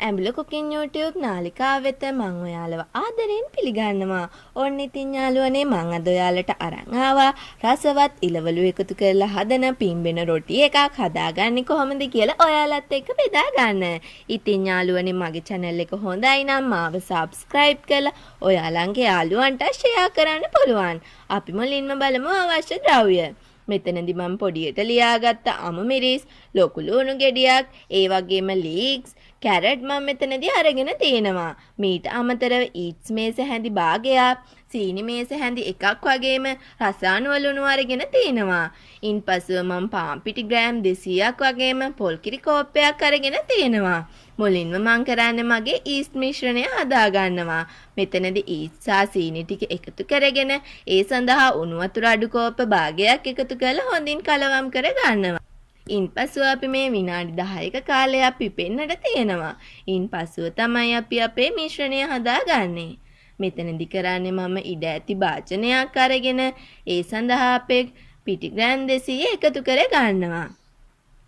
ඇඹුල cooking YouTube නාලිකාව වෙත මම ඔයාලව ආදරෙන් පිළිගන්නවා. ඕන්න ඉතින් යාළුවනේ මම අද ඔයාලට අරන් ආවා රසවත් ඉලවලු එකතු කරලා හදන පිම්බෙන රොටි එකක් හදාගන්නේ කොහොමද කියලා ඔයාලත් එක්ක බෙදා ගන්න. ඉතින් යාළුවනේ මගේ channel එක හොඳයි නම් මාව subscribe කරලා ඔයාලන්ගේ යාළුවන්ට share කරන්න පුළුවන්. අපි මුලින්ම බලමු අවශ්‍ය ද්‍රව්‍ය. මෙතනදී මම පොඩියට ලියාගත්ත අමු මිරිස්, ලොකු ලුණු ගෙඩියක්, ඒ වගේම ලීක්ස්, කැරට් මම මෙතනදී අරගෙන තියෙනවා. මීට අමතරව ඊට්ස් මේස හැඳි භාගයක්, සීනි මේස හැඳි එකක් වගේම රසායන ලුණු අරගෙන තියෙනවා. ඉන්පසුව මම පාන් පිටි ග්‍රෑම් 200ක් වගේම පොල් කිරි කෝප්පයක් අරගෙන තියෙනවා. මුලින්ම මම කරන්නේ මගේ ඊස්ට් මිශ්‍රණය හදා ගන්නවා. මෙතනදී ඊස්ට් සහ සීනි ටික එකතු කරගෙන ඒ සඳහා උණු වතුර අඩු කෝප්ප භාගයක් එකතු කරලා හොඳින් කලවම් කර ගන්නවා. ඉන්පසුව අපි මේ විනාඩි 10ක කාලයක් පිපෙන්නට තියෙනවා. ඉන්පසුව තමයි අපි අපේ මිශ්‍රණය හදාගන්නේ. මෙතනදී කරන්නේ මම ඉඩ ඇති භාජනයක් අරගෙන ඒ සඳහා අපේ පිටි ග්‍රෑම් 200 එකතු කර ගන්නවා.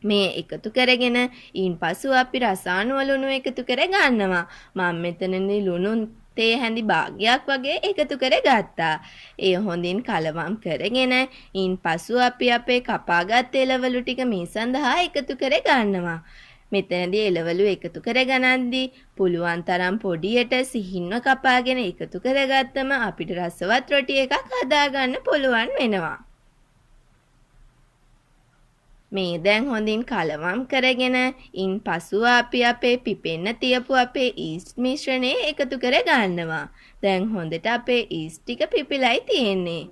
මේ එකතු කරගෙන ඉන්පසුව අපි රසායන ලුණු එකතු කර ගන්නවා. මම මෙතනදී ලුණු තේ හැඳි භාගයක් වගේ එකතු කරගත්තා. ඒ හොඳින් කලවම් කරගෙන ඉන්පසු අපි අපේ කපාගත් එළවලු ටික මේ සඳහා එකතු කර ගන්නවා. මෙතනදී එළවලු එකතු කරගනද්දී පුළුවන් තරම් පොඩියට සිහින්ව කපාගෙන එකතු කරගත්තම අපිට රසවත් රොටි එකක් හදාගන්න පුළුවන් වෙනවා. මේ දැන් හොඳින් කලවම් කරගෙන ඉන්පසුව අපි අපේ පිපෙන්න තියපු අපේ ඊස්ට් මිශ්‍රණය එකතු කර ගන්නවා. දැන් හොඳට අපේ ඊස්ට් ටික පිපිලයි තියෙන්නේ.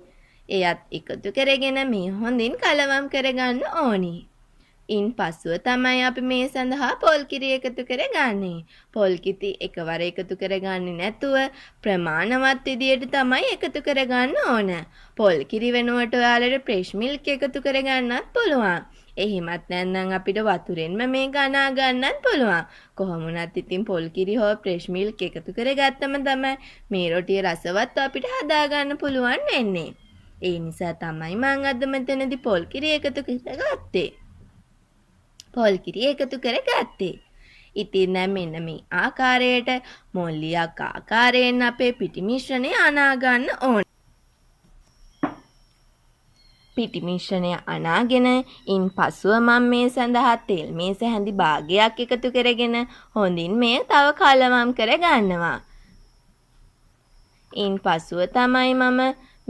එයත් එකතු කරගෙන මේ හොඳින් කලවම් කරගන්න ඕනි. ඉන්පසුව තමයි අපි මේ සඳහා පොල් කිරි එකතු කරගන්නේ. පොල් කිරි එකවර එකතු කරගන්නේ නැතුව ප්‍රමාණවත් විදියට තමයි එකතු කරගන්න ඕන. පොල් කිරි වෙනුවට ඔයාලට ෆ්‍රෙෂ් මිල්ක් එකතු කරගන්නත් පුළුවන්. එහෙමත් නැත්නම් අපිට වතුරෙන්ම මේ ගනා ගන්නත් පුළුවන්. කොහොම වුණත් ඉතින් පොල් කිරි හෝ ෆ්‍රෙෂ් මිල්ක් එකතු කරගත්තම තමයි මේ රොටිය රසවත් අපිට හදාගන්න පුළුවන් වෙන්නේ. ඒ නිසා තමයි මම අද මෙතනදී පොල් කිරි එකතු කරගත්තේ. පොල් කිරි එකතු කරගත්තේ. ඉතින් දැන් මෙන්න මේ ආකාරයට මොල්ලියක් ආකාරයෙන් අපේ පිටි මිශ්‍රණය අනා ගන්න ඕන. පිටි මිශ්‍රණය අනාගෙන ඉන්පසුව මම මේ සඳහා තෙල් මේස හැඳි භාගයක් එකතු කරගෙන හොඳින් මේ තව කලවම් කර ගන්නවා. ඉන්පසුව තමයි මම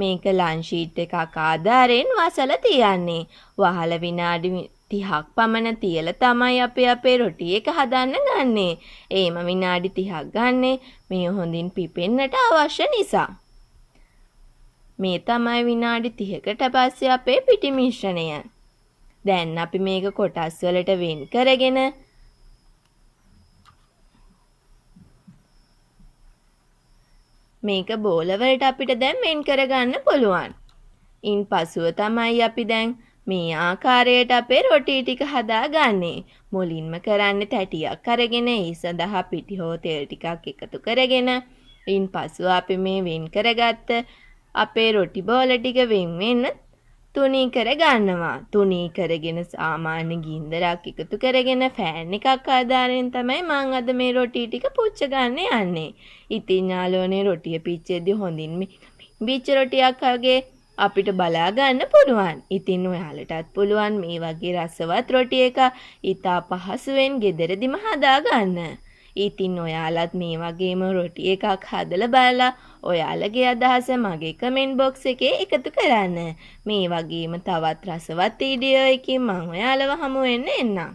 මේක ලන්ච් ෂීට් එකක් ආධාරයෙන් වසලා තියන්නේ. වහලා විනාඩි 30ක් පමණ තියලා තමයි අපි අපේ රොටි එක හදන්න ගන්නෙ. ඒම විනාඩි 30ක් ගන්නෙ මේ හොඳින් පිපෙන්නට අවශ්‍ය නිසා. මේ තමයි විනාඩි 30කට පස්සේ අපේ පිටි මිශ්‍රණය. දැන් අපි මේක කොටස් වලට වෙන් කරගෙන මේක බෝල වලට අපිට දැන් වෙන් කරගන්න පුළුවන්. ඉන්පසුව තමයි අපි දැන් මේ ආකාරයට අපේ රොටි ටික හදාගන්නේ. මුලින්ම කරන්නේ තැටියක් අරගෙන ඒ සඳහා පිටි හෝ තෙල් ටිකක් එකතු කරගෙන ඉන්පසුව අපි මේ වෙන් කරගත්ත අපේ රොටි බෝල ටික වෙන් තුනී කර ගන්නවා. තුනී කරගෙන සාමාන්‍ය ගින්දරක් එකතු කරගෙන ෆෑන් එකක් ආධාරයෙන් තමයි මම අද මේ රොටි ටික පුච්ච ගන්න යන්නේ. ඉතින් යාළුවනේ රොටිය පිච්චෙද්දී හොඳින් පිච්ච රොටියක් වගේ අපිට බලා ගන්න පුළුවන්. ඉතින් ඔයාලටත් පුළුවන් මේ වගේ රසවත් රොටි එක ඉතා පහසුවෙන් ගෙදරදිම හදා ගන්න. ඉතින් ඔයාලත් මේ වගේම රොටි එකක් හදලා බලලා ඔයාලගේ අදහස මගේ කමෙන්ට් බොක්ස් එකේ එකතු කරන්න. මේ වගේම තවත් රසවත් වීඩියෝ එකකින් මම ඔයාලව හමු වෙන්න එන්නම්.